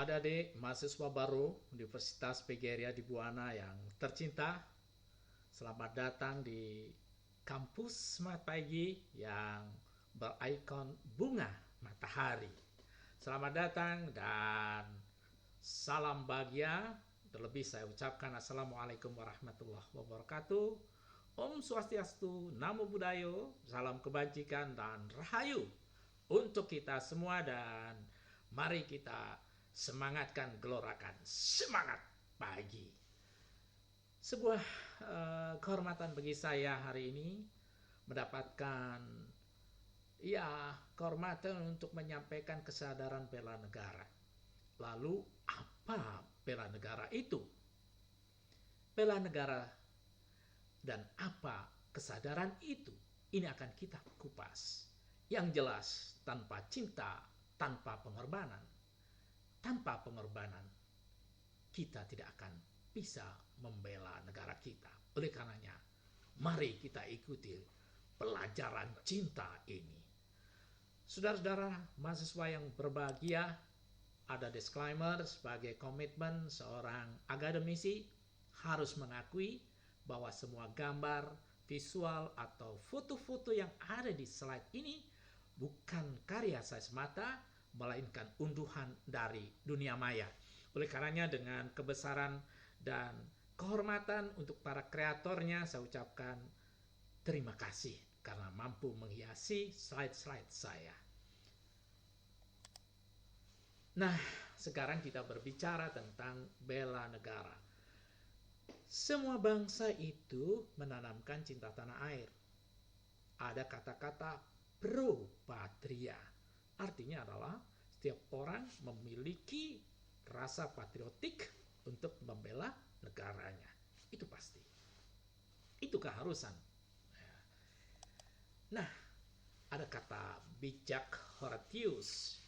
Adik-adik mahasiswa baru Universitas PGRI di Buana yang tercinta, selamat datang di kampus Semangat Pagi yang berikon bunga matahari. Selamat datang dan salam bahagia. Terlebih saya ucapkan Assalamualaikum warahmatullahi wabarakatuh. Om Swastiastu, Namo Buddhaya, salam kebajikan dan rahayu untuk kita semua, dan mari kita semangatkan, gelorakan semangat pagi. Sebuah kehormatan bagi saya hari ini mendapatkan kehormatan untuk menyampaikan kesadaran bela negara. Lalu apa bela negara itu? Bela negara dan apa kesadaran itu? Ini akan kita kupas. Yang jelas, tanpa cinta, tanpa pengorbanan, kita tidak akan bisa membela negara kita. Oleh karenanya, mari kita ikuti pelajaran cinta ini. Saudara-saudara mahasiswa yang berbahagia, ada disclaimer sebagai komitmen seorang akademisi harus mengakui bahwa semua gambar, visual, atau foto-foto yang ada di slide ini bukan karya saya semata, melainkan unduhan dari dunia maya. Oleh karenanya, dengan kebesaran dan kehormatan untuk para kreatornya, saya ucapkan terima kasih karena mampu menghiasi slide-slide saya. Nah, sekarang kita berbicara tentang bela negara. Semua bangsa itu menanamkan cinta tanah air. Ada kata-kata pro patria. Artinya adalah setiap orang memiliki rasa patriotik untuk membela negaranya. Itu pasti. Itu keharusan. Nah, ada kata bijak Horatius,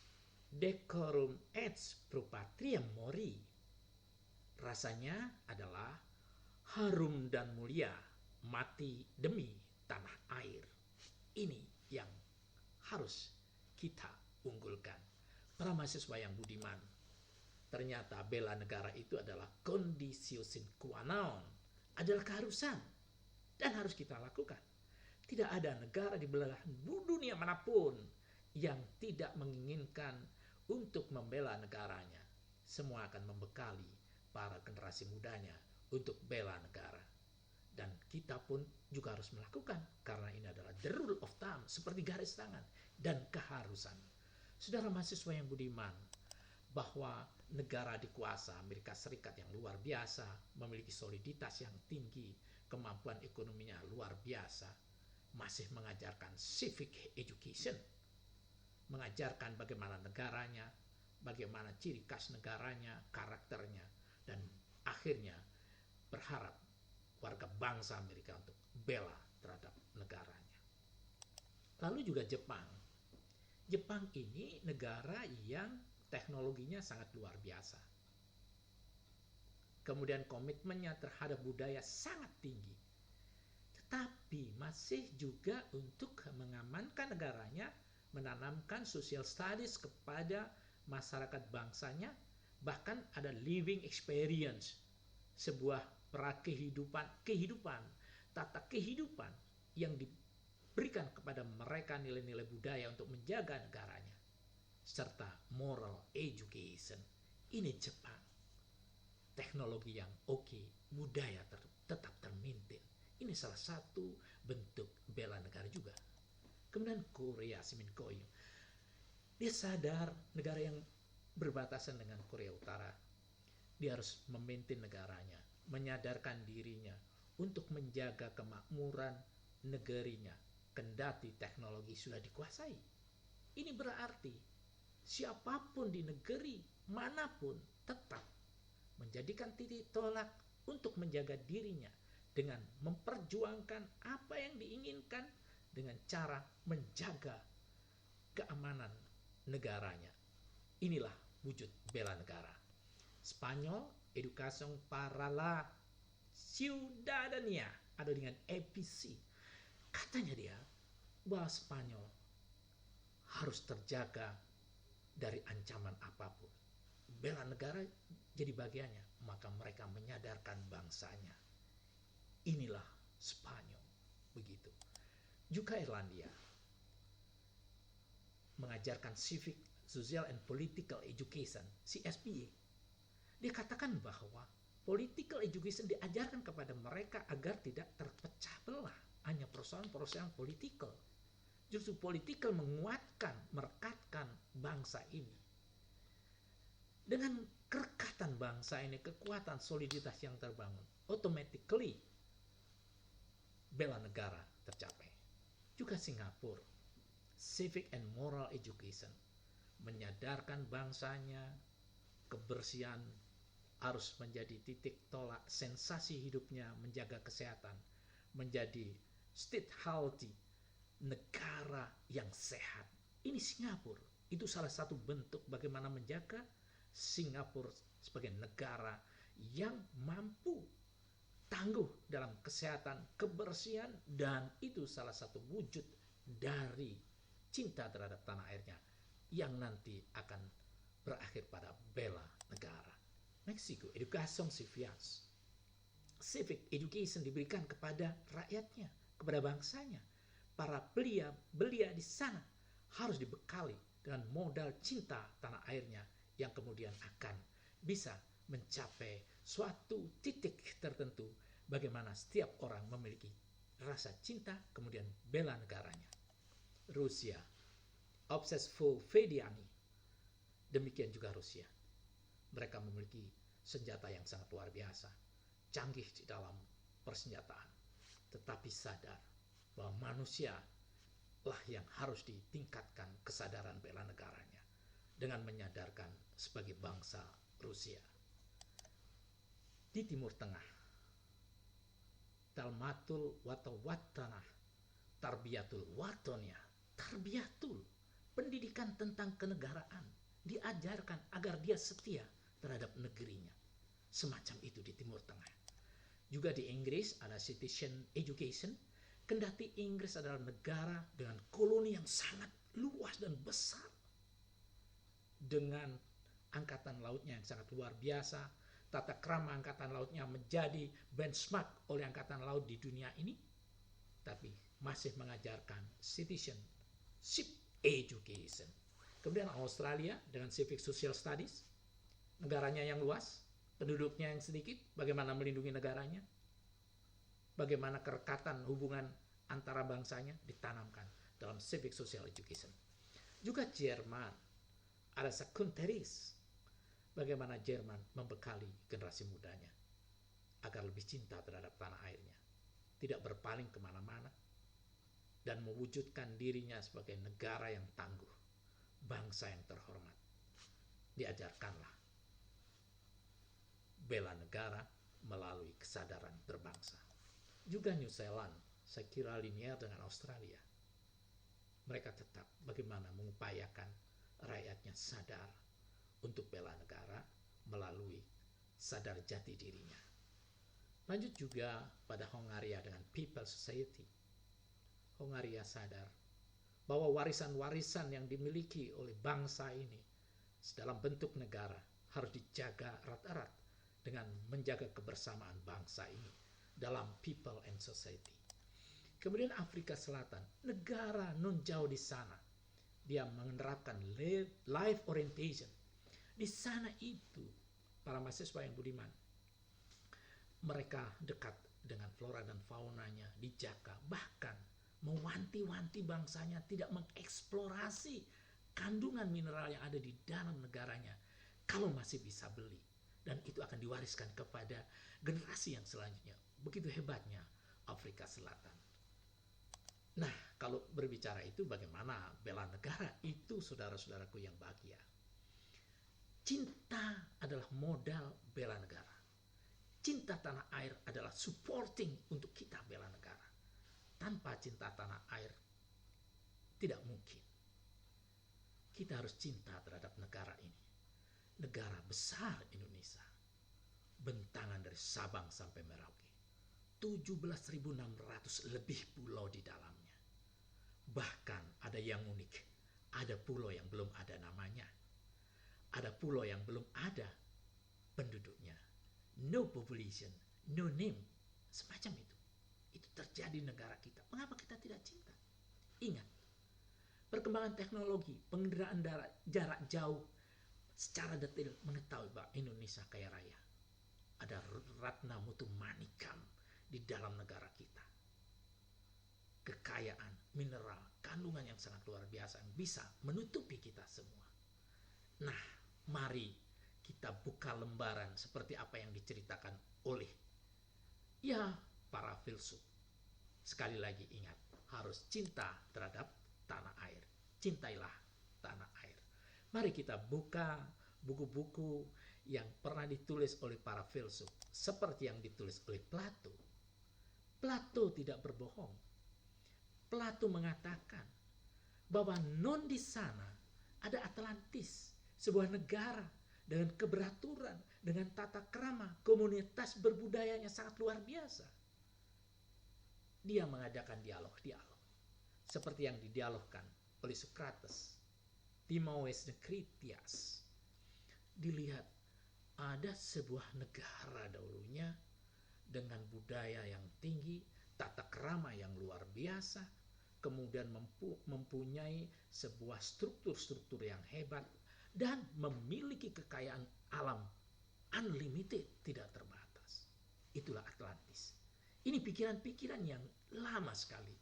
decorum et pro patriam mori. Rasanya adalah harum dan mulia mati demi tanah air. Ini yang harus kita unggulkan. Para mahasiswa yang budiman, ternyata bela negara itu adalah conditio sine qua non, adalah keharusan dan harus kita lakukan. Tidak ada negara di belahan dunia manapun yang tidak menginginkan untuk membela negaranya. Semua akan membekali para generasi mudanya untuk bela negara. Dan kita pun juga harus melakukan, karena ini adalah the rule of thumb, seperti garis tangan dan keharusan. Saudara mahasiswa yang budiman, bahwa negara dikuasa Amerika Serikat yang luar biasa, memiliki soliditas yang tinggi, kemampuan ekonominya luar biasa, masih mengajarkan civic education, mengajarkan bagaimana negaranya, bagaimana ciri khas negaranya, karakternya, dan akhirnya berharap warga bangsa Amerika untuk bela terhadap negaranya. Lalu juga Jepang. Jepang ini negara yang teknologinya sangat luar biasa. Kemudian komitmennya terhadap budaya sangat tinggi. Tetapi masih juga untuk mengamankan negaranya, menanamkan social studies kepada masyarakat bangsanya, bahkan ada living experience, sebuah kehidupan, tata kehidupan yang diberikan kepada mereka nilai-nilai budaya untuk menjaga negaranya, serta moral education. Ini Jepang. Teknologi yang oke, budaya tetap termaintain. Ini salah satu bentuk bela negara juga. Kemudian Korea, Siminkoyo. Dia sadar negara yang berbatasan dengan Korea Utara, dia harus memaintain negaranya, menyadarkan dirinya untuk menjaga kemakmuran negerinya, kendati teknologi sudah dikuasai. Ini berarti siapapun di negeri manapun tetap menjadikan titik tolak untuk menjaga dirinya dengan memperjuangkan apa yang diinginkan dengan cara menjaga keamanan negaranya. Inilah wujud bela negara. Spanyol, Educación para la Ciudadanía, ada dengan EPC. Katanya dia bahwa Spanyol harus terjaga dari ancaman apapun. bela negara jadi bagiannya, maka mereka menyadarkan bangsanya. Inilah Spanyol, begitu. Juga Irlandia mengajarkan Civic, Social and Political Education, CSPE. Dia katakan bahwa political education diajarkan kepada mereka agar tidak terpecah belah hanya persoalan-persoalan politikal. Justru politikal menguatkan, merekatkan bangsa ini. Dengan kerekatan bangsa ini, kekuatan soliditas yang terbangun, automatically bela negara tercapai. Juga Singapura, civic and moral education, menyadarkan bangsanya kebersihan harus menjadi titik tolak sensasi hidupnya, menjaga kesehatan, menjadi state healthy, negara yang sehat. Ini Singapura, itu salah satu bentuk bagaimana menjaga Singapura sebagai negara yang mampu tangguh dalam kesehatan, kebersihan, dan itu salah satu wujud dari cinta terhadap tanah airnya yang nanti akan berakhir pada bela negara. Meksiko, education civitas. Civic education diberikan kepada rakyatnya, kepada bangsanya. Para belia di sana harus dibekali dengan modal cinta tanah airnya yang kemudian akan bisa mencapai suatu titik tertentu bagaimana setiap orang memiliki rasa cinta kemudian bela negaranya. Rusia, obsesful Fediani. Demikian juga Rusia. Mereka memiliki senjata yang sangat luar biasa, canggih di dalam persenjataan, tetapi sadar bahwa manusia lah yang harus ditingkatkan kesadaran bela negaranya dengan menyadarkan sebagai bangsa Rusia. Di Timur Tengah, Talmatul Wattanah, Tarbiyatul Watonia, Tarbiyatul, pendidikan tentang kenegaraan, diajarkan agar dia setia terhadap negerinya. Semacam itu di Timur Tengah. Juga di Inggris ada citizen education, kendati Inggris adalah negara dengan koloni yang sangat luas dan besar, dengan angkatan lautnya yang sangat luar biasa, tata krama angkatan lautnya menjadi benchmark oleh angkatan laut di dunia ini, tapi masih mengajarkan citizenship education. Kemudian Australia dengan civic social studies, negaranya yang luas, penduduknya yang sedikit, bagaimana melindungi negaranya, bagaimana kerekatan hubungan antara bangsanya ditanamkan dalam civic social education. Juga Jerman, ada sekunteris, bagaimana Jerman membekali generasi mudanya agar lebih cinta terhadap tanah airnya, tidak berpaling kemana-mana, dan mewujudkan dirinya sebagai negara yang tangguh, bangsa yang terhormat. Diajarkanlah bela negara melalui kesadaran berbangsa. Juga New Zealand, saya kira linear dengan Australia. Mereka tetap bagaimana mengupayakan rakyatnya sadar untuk bela negara melalui sadar jati dirinya. Lanjut juga pada Hongaria dengan People Society. Hongaria sadar bahwa warisan-warisan yang dimiliki oleh bangsa ini dalam bentuk negara harus dijaga erat-erat dengan menjaga kebersamaan bangsa ini dalam people and society. Kemudian Afrika Selatan, negara non jauh di sana, dia menerapkan life orientation. Di sana itu para mahasiswa yang budiman, mereka dekat dengan flora dan faunanya, dijaga, bahkan mewanti-wanti bangsanya tidak mengeksplorasi kandungan mineral yang ada di dalam negaranya kalau masih bisa beli, dan itu akan diwariskan kepada generasi yang selanjutnya. Begitu hebatnya Afrika Selatan. Nah, kalau berbicara itu bagaimana bela negara, itu saudara-saudaraku yang bahagia. Cinta adalah modal bela negara. Cinta tanah air adalah supporting untuk kita bela negara. Tanpa cinta tanah air, tidak mungkin. Kita harus cinta terhadap negara ini. Negara besar Indonesia. Bentangan dari Sabang sampai Merauke. 17.600 lebih pulau di dalamnya. Bahkan ada yang unik. Ada pulau yang belum ada namanya. Ada pulau yang belum ada penduduknya. No population, no name. Semacam itu. Itu terjadi di negara kita. Mengapa kita tidak cinta? Ingat, perkembangan teknologi, pengendaraan jarak jauh, secara detail mengetahui bahwa Indonesia kaya raya. Ada Ratna Mutu Manikam di dalam negara kita. Kekayaan, mineral, kandungan yang sangat luar biasa yang bisa menutupi kita semua. Nah, mari kita buka lembaran seperti apa yang diceritakan oleh para filsuf. Sekali lagi ingat, harus cinta terhadap tanah air. Cintailah tanah air. Mari kita buka buku-buku yang pernah ditulis oleh para filsuf, seperti yang ditulis oleh Plato. Plato tidak berbohong. Plato mengatakan bahwa non di sana ada Atlantis, sebuah negara dengan keberaturan, dengan tata krama, komunitas berbudayanya sangat luar biasa. Dia mengadakan dialog-dialog seperti yang didialogkan oleh Socrates, Timaeus dan Critias. Dilihat ada sebuah negara dahulunya dengan budaya yang tinggi, tata krama yang luar biasa, kemudian mempunyai sebuah struktur-struktur yang hebat dan memiliki kekayaan alam unlimited, tidak terbatas. Itulah Atlantis. Ini pikiran-pikiran yang lama sekali.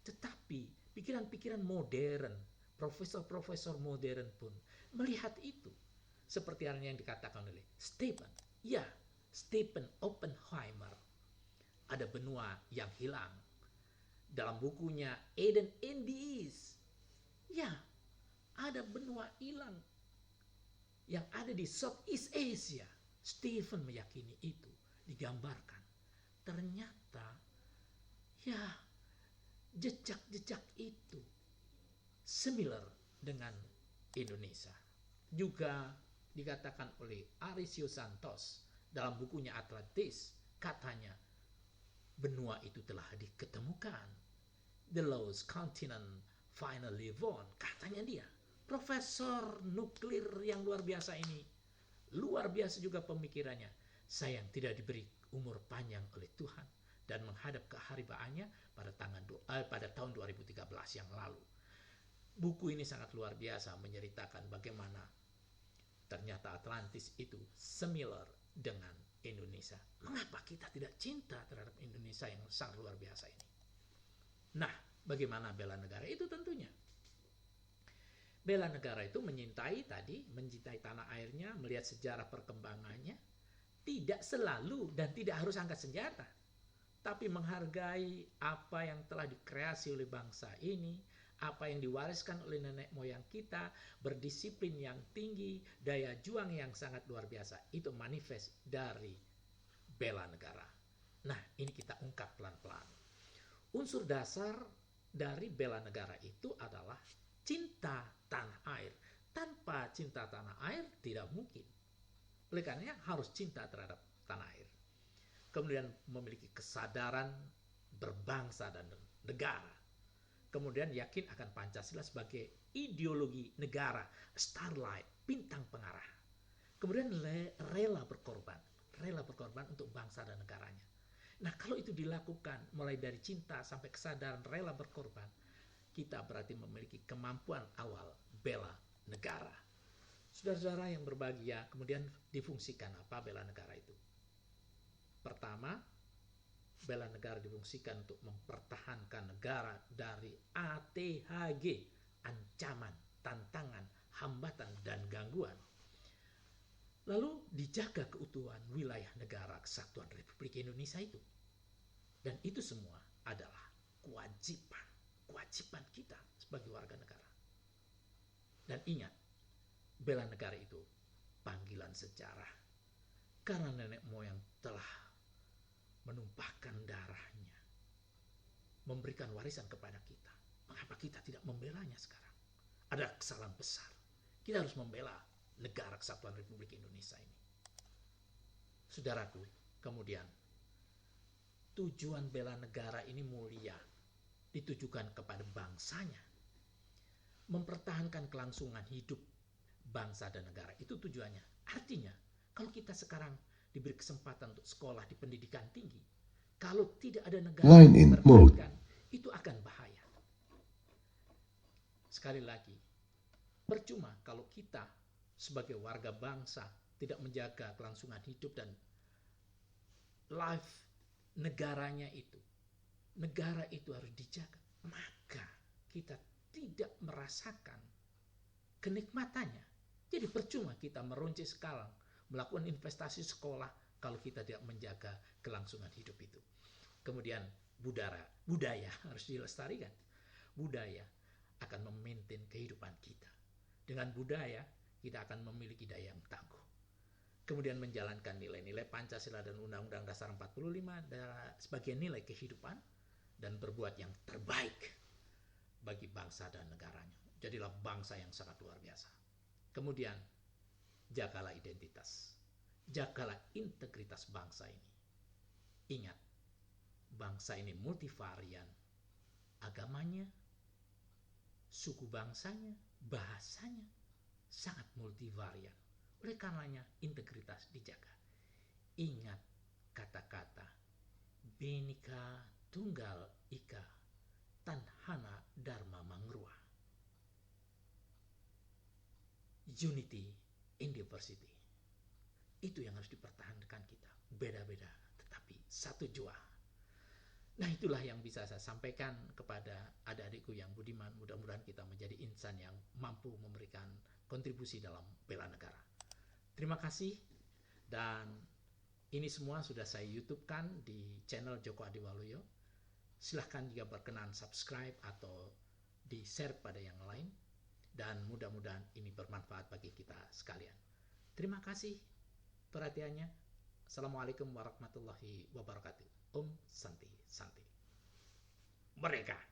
Tetapi pikiran-pikiran modern, profesor-profesor modern pun melihat itu. Seperti yang dikatakan oleh Stephen Oppenheimer. Ada benua yang hilang. Dalam bukunya Eden and the East. Ada benua hilang yang ada di Southeast Asia. Stephen meyakini itu digambarkan. Ternyata jejak-jejak itu similar dengan Indonesia. Juga dikatakan oleh Arisio Santos dalam bukunya Atlantis, katanya benua itu telah diketemukan. The lost continent finally found, katanya dia. Profesor nuklir yang luar biasa ini. Luar biasa juga pemikirannya. Sayang tidak diberi umur panjang oleh Tuhan dan menghadap keharibaannya pada tahun 2013 yang lalu. Buku ini sangat luar biasa menceritakan bagaimana ternyata Atlantis itu similar dengan Indonesia. Mengapa kita tidak cinta terhadap Indonesia yang sangat luar biasa ini? Nah, bagaimana bela negara itu tentunya? Bela negara itu mencintai tanah airnya, melihat sejarah perkembangannya, tidak selalu dan tidak harus angkat senjata, tapi menghargai apa yang telah dikreasi oleh bangsa ini, apa yang diwariskan oleh nenek moyang kita, berdisiplin yang tinggi, daya juang yang sangat luar biasa. Itu manifest dari bela negara. Nah, ini kita ungkap pelan-pelan. Unsur dasar dari bela negara itu adalah cinta tanah air. Tanpa cinta tanah air tidak mungkin. Oleh karenanya harus cinta terhadap tanah air. Kemudian memiliki kesadaran berbangsa dan negara. Kemudian yakin akan Pancasila sebagai ideologi negara, starlight, bintang pengarah. Kemudian rela berkorban untuk bangsa dan negaranya. Nah, kalau itu dilakukan mulai dari cinta sampai kesadaran rela berkorban, kita berarti memiliki kemampuan awal bela negara. Saudara-saudara yang berbahagia, kemudian difungsikan apa bela negara itu? Pertama, bela negara difungsikan untuk mempertahankan negara dari ATHG, ancaman, tantangan, hambatan, dan gangguan. Lalu dijaga keutuhan wilayah negara kesatuan Republik Indonesia itu. Dan itu semua adalah kewajiban kita sebagai warga negara. Dan ingat, bela negara itu panggilan sejarah. Karena nenek moyang telah menumpahkan darahnya, memberikan warisan kepada kita. Mengapa kita tidak membelanya sekarang? Ada kesalahan besar. Kita harus membela negara kesatuan Republik Indonesia ini. Saudaraku, kemudian tujuan bela negara ini mulia, ditujukan kepada bangsanya, mempertahankan kelangsungan hidup bangsa dan negara. Itu tujuannya. Artinya, kalau kita sekarang diberi kesempatan untuk sekolah di pendidikan tinggi, kalau tidak ada negara Line in yang memperhatikan, itu akan bahaya. Sekali lagi, percuma kalau kita sebagai warga bangsa tidak menjaga kelangsungan hidup dan life negaranya itu. Negara itu harus dijaga. Maka kita tidak merasakan kenikmatannya. Jadi percuma kita meruncing sekarang, melakukan investasi sekolah kalau kita tidak menjaga kelangsungan hidup itu. Kemudian budaya harus dilestarikan. Budaya akan memaintain kehidupan kita. Dengan budaya, kita akan memiliki daya yang tangguh. Kemudian menjalankan nilai-nilai Pancasila dan Undang-Undang Dasar 45 sebagai nilai kehidupan dan berbuat yang terbaik bagi bangsa dan negaranya. Jadilah bangsa yang sangat luar biasa. Kemudian, jagalah identitas. Jagalah integritas bangsa ini. Ingat, bangsa ini multivarian. Agamanya, suku bangsanya, bahasanya sangat multivarian. Oleh karenanya integritas dijaga. Ingat kata-kata Bhinneka Tunggal Ika Tanhana Dharma Mangrua. Unity in diversity. Itu yang harus dipertahankan kita. Beda-beda tetapi satu jua. Nah, itulah yang bisa saya sampaikan kepada adik-adikku yang budiman. Mudah-mudahan kita menjadi insan yang mampu memberikan kontribusi dalam bela negara. Terima kasih, dan ini semua sudah saya YouTube-kan di channel Joko Adiwaluyo. Silahkan jika berkenan subscribe atau di-share pada yang lain, dan mudah-mudahan ini bermanfaat bagi kita sekalian. Terima kasih perhatiannya. Assalamualaikum warahmatullahi wabarakatuh. Om Santi Santi. Merdeka!